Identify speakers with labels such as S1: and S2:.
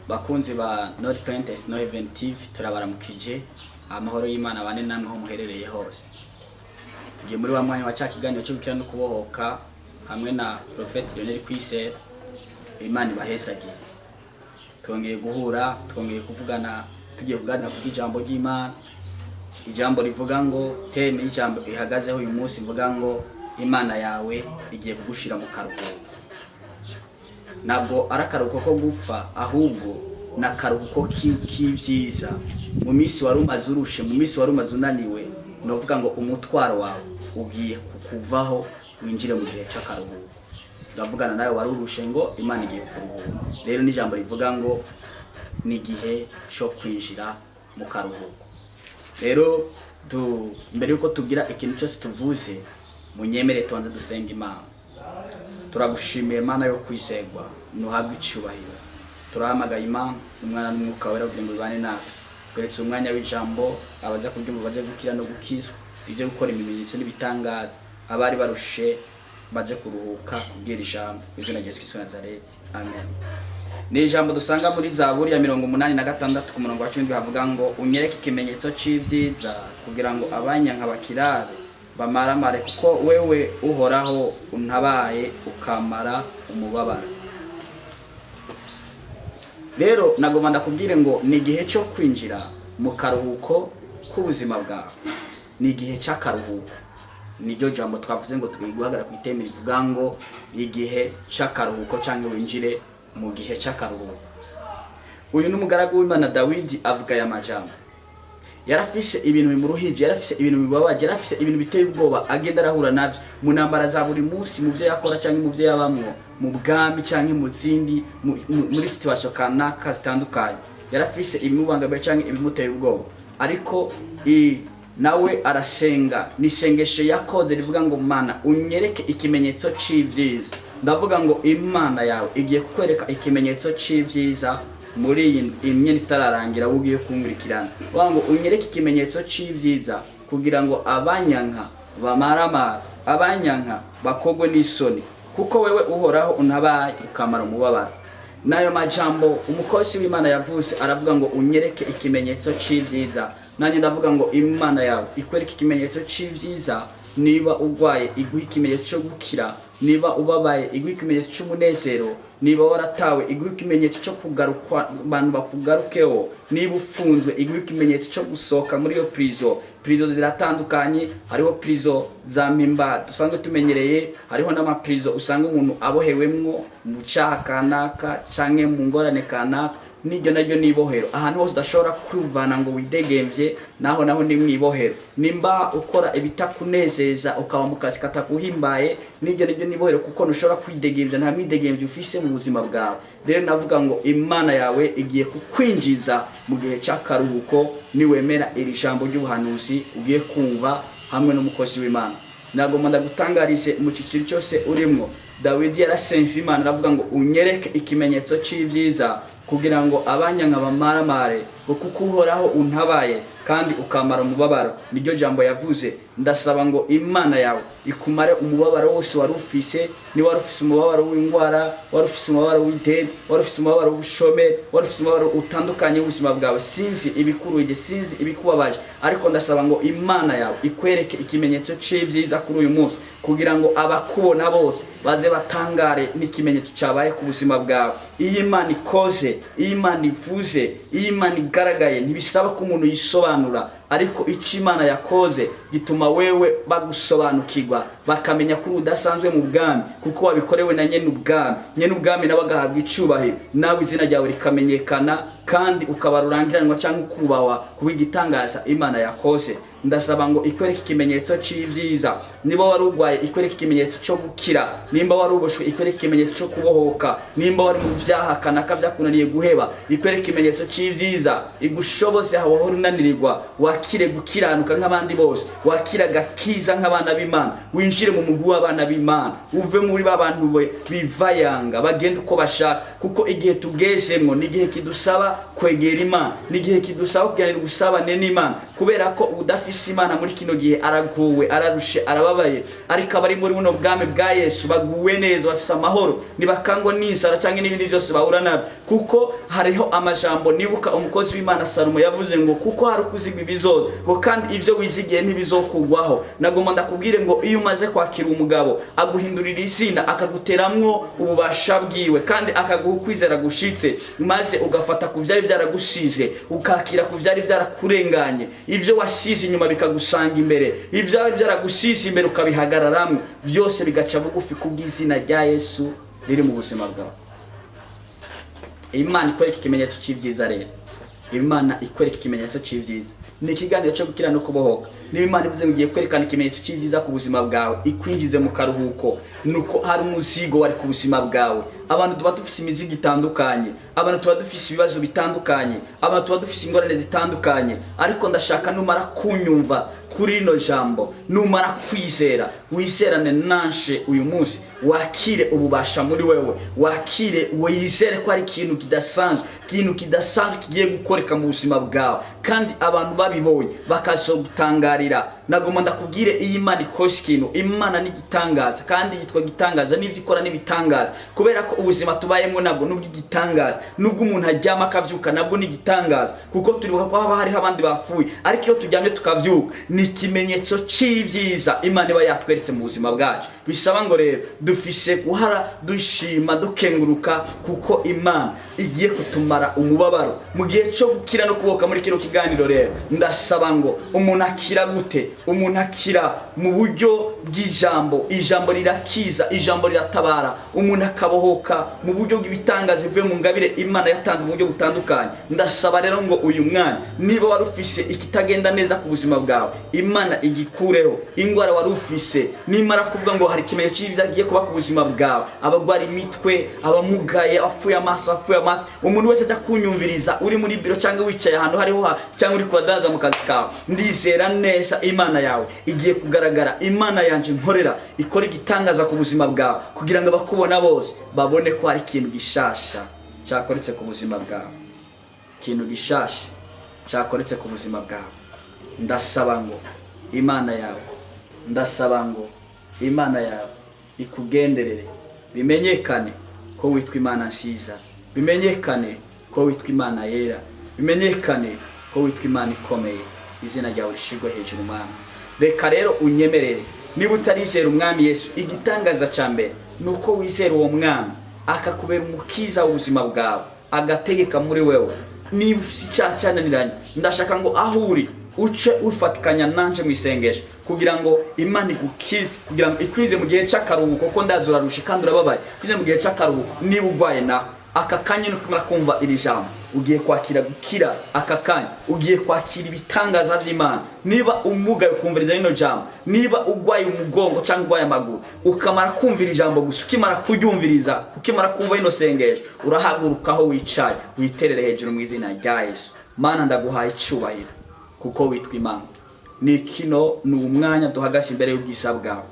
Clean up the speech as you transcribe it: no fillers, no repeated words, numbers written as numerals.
S1: Bakunzi ba North Point Snow Event TV turabaramukije amahoro y'Imana bane namwe aho muherereye hose. Tugiye muri wa mwanya wa ca kiganiro cyo gukira no kubohoka hamwe na Prophet Lionel Kwizera. Imana ibahesagiye. Twongeye guhura, twongeye kuvugana, tugiye kuganira ku ijambo ry'Imana. Ijambo rivuga ngo teme ijambo ihagazeho uyu munsi mvuga ngo Imana yawe igiye kugushira mu karuhuko. Nabwo arakaruko ko gupfa ahubwo nakaruko k'ivyiza. Mu minsi wari umaze urushe, mu minsi wari umaze unaniwe, novuga ngo umutwaro wawe ugiye kukuvaho winjire mu gihe cy'akaruhuko. Ndavugana nawe wari urushe ngo Imana igiye kuruhuka. Rero ni ijambo rivuga ngo ni igihe cyo kwinjira mu karuhuko. Rero mbere yuko tugira ikintu cyose tuvuze, munyemere tubanze dusenga Imana. Turagushimiye Mana yo kwizerwa, nuhabwe icyubahiro. Turahamagaye Imana n'umwana n'umwuka wera kugira ngo bibane natwe. Tweretse umwanya w'ijambo abaza kubyumva baje gukira no gukizwa, ibyo gukora ibimenyetso n'ibitangaza, abari barushe baje kuruhuka kubwira ijambo izina rya Yesu Kristo Nazareti. Amen. Ni ijambo dusanga muri Zaburi ya 86 ku murongo wa 10 havuga ngo unyereke ikimenyetso c'ivyiza kugira ngo abanyanka bakirabe bamaramare kuko wewe uhoraho untabaye ukamara umubabaro. Rero nagomba ndakubwire ngo ni igihe cyo kwinjira mu karuhuko k'ubuzima bwawe. Ni igihe cy'akaruhuko. Niryo jambo twavuze ngo twiguhagara ku iteme rivuga ngo igihe cy'akaruhuko cyangwa winjire mu gihe cy'akaruhuko. Uyu n'umugaragu w'Imana Dawidi avuga ya majambo. Yarafise ibintu bimuruhije, yarafise ibintu bibabaje, yarafise ibintu biteye ubwoba agenda arahura navyo mu ntambara za buri munsi, mu byo yakora cyangwa mu byo yabamwo, mu bwami cyangwa mu zindi muri situation kanaka zitandukanye. Yarafise ibimubangamiye cyangwa ibimuteye ubwoba, ariko nawe arasenga. Nisengeshe yakoze rivuga ngo Mana unyereke ikimenyetso c'ivyiza. Ndavuga ngo Imana yawe igiye kukwereka ikimenyetso c'ivyiza muri iyi nyene itararangira ugiye kumurikirana. Wango unyereke ikimenyetso c'ivyiza kugira ngo abanyanka bamaramara, abanyanka bakogwe n'isoni, kuko wewe uhoraho untabaye ukamara umubabaro. Nayo majambo umukozi w'Imana yavuze aravuga ngo unyereke ikimenyetso c'ivyiza. Nanye ndavuga ngo Imana yawe ikwereke ikimenyetso c'ivyiza. Niba urwaye iguha ikimenyetso cyo gukira, niba ubabaye iguha ikimenyetso cy'umunezero, niba waratawe iguha ikimenyetso cyo kugaruka abantu bakugarukeho, niba ufunzwe iguha ikimenyetso cyo gusohoka muri iyo prison ziratandukanye. Hariho prison za mpimba dusanzwe tumenyereye, hariho n'amaprison usanga umuntu abohewemwo mu cyaha kanaka canke mu ngorane kanaka. Nijyo naryo nibohero, ahantu hose udashobora kwivana ngo widegemvye, naho ni mwibohero. Nimba ukora ibitakunezeza ukaba mu kazi katakuhimbaye, nijyo naryo nibohero, kuko ntushobora kwidegemvya, nta mwidegemvye ufise mu buzima bwawe. Rero navuga ngo Imana yawe igiye kukwinjiza mu gihe cy'akaruhuko niwemera iri jambo ry'ubuhanuzi ugiye kumva hamwe n'umukozi w'Imana. Nagomba ndagutangarize mu ciciro cyose urimo. Dawidi yarasenze Imana aravuga ngo unyereke ikimenyetso c'ivyiza kugira ngo abanyanka bamaramare, kuko uhoraho untabaye kandi ukamara umubabaro. Niryo jambo yavuze. Ndasaba ngo Imana yawe ikumare umubabaro wose wari ufise. Ni wari ufise umubabaro w'ingwara, wari ufise umubabaro w'ideni, wari ufise umubabaro w'ubushomeri, wari ufise umubabaro utandukanye w'ubuzima bwawe, sinzi ibikuruje, sinzi ibikubabaje, ariko ndasaba ngo Imana yawe ikwereke ikimenyetso c'ivyiza kuri uyu munsi, kugira ngo abakubona bose baze batangare n'ikimenyetso cyabaye ku buzima bwawe. Iyi Imana ikoze, iyi Imana ivuze, iyi Imana igaragaye, ntibisaba ko umuntu yisobanura, ariko ico Imana yakoze gituma wewe bagusobanukirwa, bakamenya ko udasanzwe mu bwami, kuko wabikorewe na nyene ubwami nawe agahabwa icubahiro, nawe izina ryawe rikamenyekana, kandi ukaba rurangiranwa cyangwa ukubahwa kubigitangaza Imana yakoze. Ndasaba ngo ikwereke ikimenyetso c'ivyiza. Niba wari urwaye ikwereke ikimenyetso cyo gukira, nimba wari uboshwe ikwereke ikimenyetso cyo kubohoka, nimba wari mu vyaha kanaka byakunaniye guheba ikwereke ikimenyetso c'ivyiza, igushoboze aho wahora unanirirwa wakire gukiranuka nk'abandi bose, wakire agakiza nk'abana b'Imana, winjire mu mugwi w'abana b'Imana, uve muri babantu bivayanga bagenda uko bashaka, kuko igihe tugezemwo ni igihe kidusaba kwegera Imana, ni igihe kidusaba kuganira gusabane n'Imana, kubera ko udafise Imana muri kino gihe araguwe, ararushe, arababaye. Ariko abari muri buno bwami bwa Yesu baguwe neza, bafise amahoro, nibakangwa n'inzara canke n'ibindi byose bahura nabyo, kuko hariho amajambo nibuka umukozi w'Imana Salomo yavuze ngo kuko hari ukuzigwa ibizoza ngo kandi ivyo wizigiye ntibizokugwaho. Nagomba ndakubwire ngo iyo umaze kwakira umugabo aguhindurira izina, akaguteramwo ububasha bwiwe, kandi akaguha ukwizera gushitse, maze ugafata ku vyari byaragusize, ukakira ku vyari byarakurenganye, ivyo wasize inyuma bikagusanga imbere, ivyo byaragusize imbere ukabihagararamwe, byose bigaca bugufi kubw'izina rya Yesu riri mu buzima bwawe. Imana ikwereka ikimenyetso c'ivyiza rero, Imana ikwereka ikimenyetso c'ivyiza. Ni ikiganiro cyo gukira no kubohoka. Niba Imana ivuze ngo igiye kwerekana ikimenyetso c'ivyiza ku buzima bwawe, ikwinjize mu karuhuko, nuko hari umuzigo wari ku buzima bwawe. Abantu tuba dufise imizigo itandukanye, abantu tuba dufise ibibazo bitandukanye, abantu tuba dufise ingorane zitandukanye, ariko ndashaka numara kunyumva kuri rino jambo, numara kwizera, wizerane nanshe uyu munsi, wakire ububasha muri wewe, wakire wizere ko ari ikintu kidasanzwe, kigiye gukoreka mu buzima bwawe, kandi abantu babibonye bakazogutangarira. Nagomba ndakubwire iyi Imana ikoze ikintu, Imana ni gitangaza, kandi yitwa gitangaza, n'ivyo ikora n'ibitangaza, kubera ko ubuzima tubayemo nabwo nubwo igitangaza, nubwo umuntu aryama akavyuka nabwo ni gitangaza, kuko turibuka ko haba hari abandi bapfuye, ariko iyo turyamye tukavyuka ni ikimenyetso c'ivyiza Imana iba yatweretse mu buzima bwacu. Bisaba ngo rero dufise guhara dushima dukenguruka, kuko Imana igiye kutumara umubabaro mu gihe cyo gukira no kuboka. Muri kino kiganiro rero ndasaba ngo umuntu akira gute? Umuntu akira mu buryo bw'ijambo, ijambo rirakiza, ijambo riratabara, umuntu akabohoka mu buryo bw'ibitangaza bivuye mu ngabire Imana yatanze mu buryo butandukanye. Ndasaba rero ngo uyu mwana, niba wari ufise ikitagenda neza ku buzima bwawe, Imana igikureho. Ingwara wari ufise nimara kuvuga ngo hari ikimenyetso cy'ibyiza giye kuba ku buzima bwawe, abagwara imitwe, abamugaye, afuye amaso, afuye amatwi, umuntu wese ajya kunyumviriza uri muri biro cyangwa wicaye ahantu hariho cyangwa uri kubadanza mu kazi kawe, ndizera neza Imana yawe igiye kugaragara. Imana yanje nkorera ikora igitangaza ku buzima bwawe, kugira ngo bakubona bose babone ko hari ikintu gishasha cyakoretse ku buzima bwawe, ikintu gishasha cyakoretse ku buzima bwawe. Ndasaba ngo Imana yawe, ndasaba ngo Imana yawe ikugenderere, bimenyekane ko witwa Imana nziza, bimenyekane ko witwa Imana yera, bimenyekane ko witwa Imana ikomeye, izina ryawe rishigwe hejuru. Mana, reka rero unyemerere, niba utarizera umwami Yesu, igitangaza ca mbere nuko wizera uwo mwami akakubera umukiza w'ubuzima bwawe, agategeka muri wewe. Niba ufise icyaha cyananiranye, ndashaka ngo aho uri uce ufatikanya nanje mu isengesho, kugira ngo Imana igukize, kugira ngo ikwize mu gihe cy'akaruhuko, kuko ndazura rushe kandi urababaye. Kugira mu gihe cy'akaruhuko, niba ugwaye naho aka kanya nukumara kumva iri jambo, ugiye kwakira gukira. Aka kanya ugiye kwakira ibitangaza by'Imana. Niba umugaye kumviriza rino jambo, niba ugwaye umugongo cyangwa ugwaye amaguru, ukamara kumvira ijambo gusa, ukimara kuryumviriza, ukimara kumva ino sengesho, urahagurukaho wicaye, witerere hejuru mu izina rya Yesu. Mana, ndaguhaye icyubahiro kuko witwa Imana. Ni kino ni umwanya duhagaze imbere y'ubwisa bwawe.